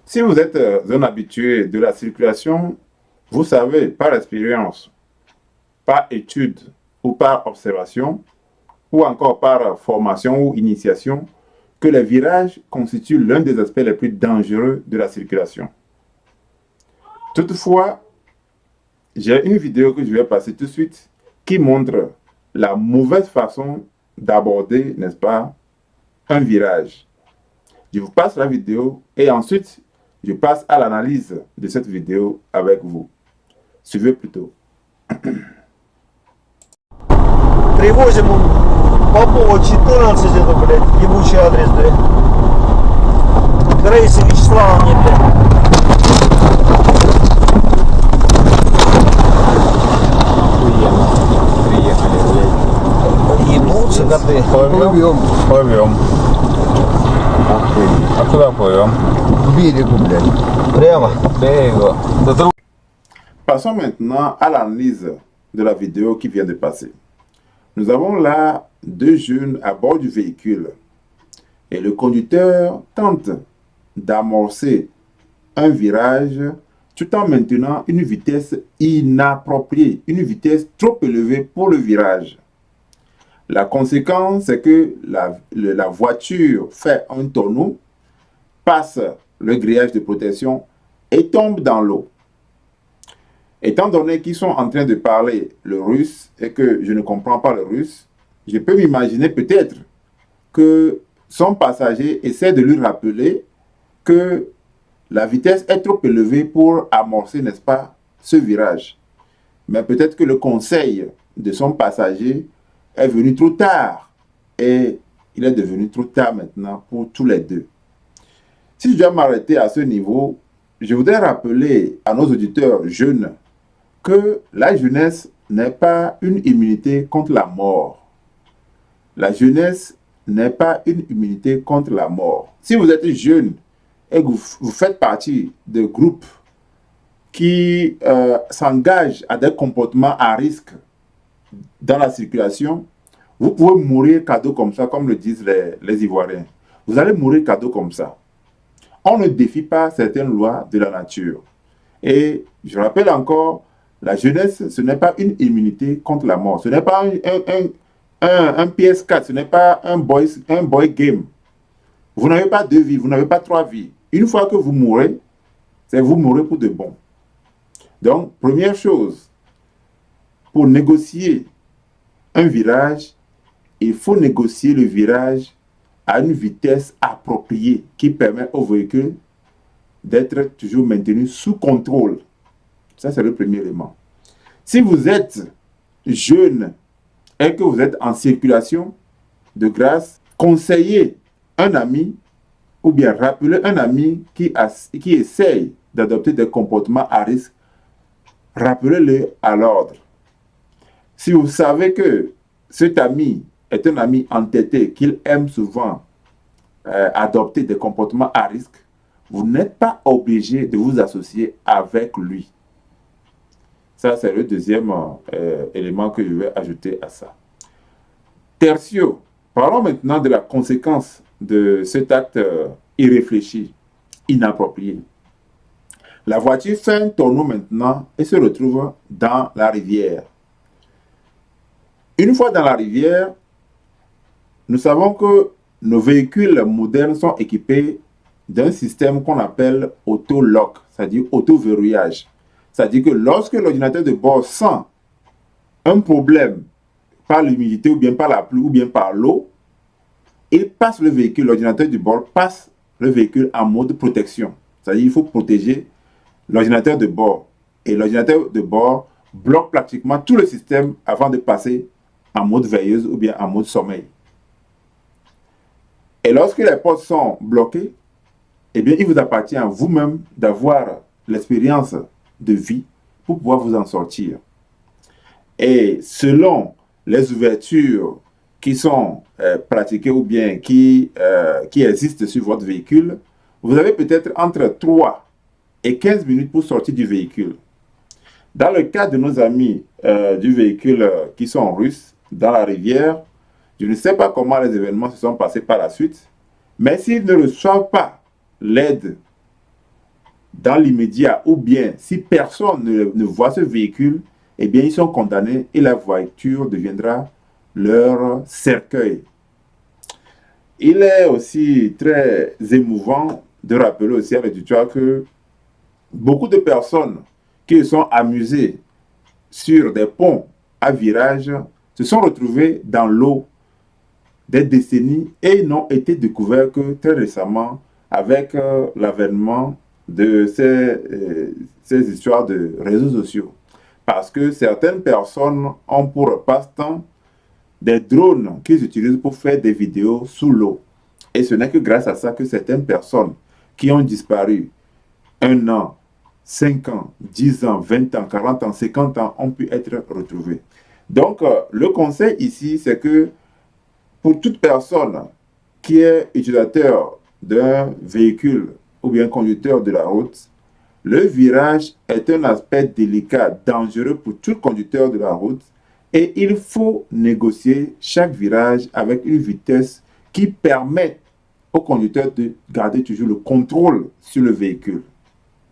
Si vous êtes un habitué de la circulation, vous savez par expérience, par étude ou par observation, ou encore par formation ou initiation, que les virages constituent l'un des aspects les plus dangereux de la circulation. Toutefois, j'ai une vidéo que je vais passer tout de suite qui montre la mauvaise façon d'aborder, n'est-ce pas, un virage. Je vous passe la vidéo et ensuite, je passe à l'analyse de cette vidéo avec vous. Suivez plutôt. Привозим Попова 14, это, блядь, ебучий адрес, блядь. Грейси Вячеславовне, блядь. Приехали, блядь. Ебутся коты. Плывем. Плывем. А куда плывем? К берегу, блядь. Прямо. Берегу. Passons maintenant à l'analyse de la vidéo qui vient de passer. Nous avons là deux jeunes à bord du véhicule et le conducteur tente d'amorcer un virage tout en maintenant une vitesse inappropriée, une vitesse trop élevée pour le virage. La conséquence, c'est que la voiture fait un tonneau, passe le grillage de protection et tombe dans l'eau. Étant donné qu'ils sont en train de parler le russe et que je ne comprends pas le russe, je peux m'imaginer peut-être que son passager essaie de lui rappeler que la vitesse est trop élevée pour amorcer, n'est-ce pas, ce virage. Mais peut-être que le conseil de son passager est venu trop tard et il est devenu trop tard maintenant pour tous les deux. Si je dois m'arrêter à ce niveau, je voudrais rappeler à nos auditeurs jeunes que la jeunesse n'est pas une immunité contre la mort. La jeunesse n'est pas une immunité contre la mort. Si vous êtes jeune et que vous faites partie de groupes qui s'engagent à des comportements à risque dans la circulation, vous pouvez mourir cadeau comme ça, comme le disent les Ivoiriens. Vous allez mourir cadeau comme ça. On ne défie pas certaines lois de la nature. Et je rappelle encore, la jeunesse, ce n'est pas une immunité contre la mort. Ce n'est pas un PS4, ce n'est pas un boy game. Vous n'avez pas deux vies, vous n'avez pas trois vies. Une fois que vous mourrez, c'est vous mourrez pour de bon. Donc, première chose, pour négocier un virage, il faut négocier le virage à une vitesse appropriée qui permet au véhicule d'être toujours maintenu sous contrôle. Ça, c'est le premier élément. Si vous êtes jeune et que vous êtes en circulation, de grâce, conseillez un ami ou bien rappelez un ami qui essaye d'adopter des comportements à risque, rappelez-le à l'ordre. Si vous savez que cet ami est un ami entêté, qu'il aime souvent adopter des comportements à risque, vous n'êtes pas obligé de vous associer avec lui. Ça, c'est le deuxième élément que je vais ajouter à ça. Tertio, parlons maintenant de la conséquence de cet acte irréfléchi, inapproprié. La voiture fait un tonneau maintenant et se retrouve dans la rivière. Une fois dans la rivière, nous savons que nos véhicules modernes sont équipés d'un système qu'on appelle auto-lock, c'est-à-dire auto-verrouillage. C'est-à-dire que lorsque l'ordinateur de bord sent un problème par l'humidité ou bien par la pluie ou bien par l'eau, il passe le véhicule, l'ordinateur de bord passe le véhicule en mode protection. C'est-à-dire qu'il faut protéger l'ordinateur de bord. Et l'ordinateur de bord bloque pratiquement tout le système avant de passer en mode veilleuse ou bien en mode sommeil. Et lorsque les portes sont bloquées, eh bien, il vous appartient à vous-même d'avoir l'expérience de vie pour pouvoir vous en sortir. Et selon les ouvertures qui sont pratiquées ou bien qui existent sur votre véhicule, vous avez peut-être entre 3 et 15 minutes pour sortir du véhicule. Dans le cas de nos amis du véhicule qui sont russes, dans la rivière, je ne sais pas comment les événements se sont passés par la suite, mais s'ils ne reçoivent pas l'aide dans l'immédiat, ou bien si personne ne voit ce véhicule, eh bien, ils sont condamnés et la voiture deviendra leur cercueil. Il est aussi très émouvant de rappeler aussi à l'auditoire que beaucoup de personnes qui se sont amusées sur des ponts à virage se sont retrouvées dans l'eau des décennies et n'ont été découverts que très récemment avec l'avènement de ces histoires de réseaux sociaux. Parce que certaines personnes ont pour passe-temps des drones qu'ils utilisent pour faire des vidéos sous l'eau. Et ce n'est que grâce à ça que certaines personnes qui ont disparu 1 an, 5 ans, 10 ans, 20 ans, 40 ans, 50 ans ont pu être retrouvées. Donc, le conseil ici, c'est que pour toute personne qui est utilisateur d'un véhicule ou bien conducteur de la route, le virage est un aspect délicat, dangereux pour tout conducteur de la route et il faut négocier chaque virage avec une vitesse qui permette au conducteur de garder toujours le contrôle sur le véhicule.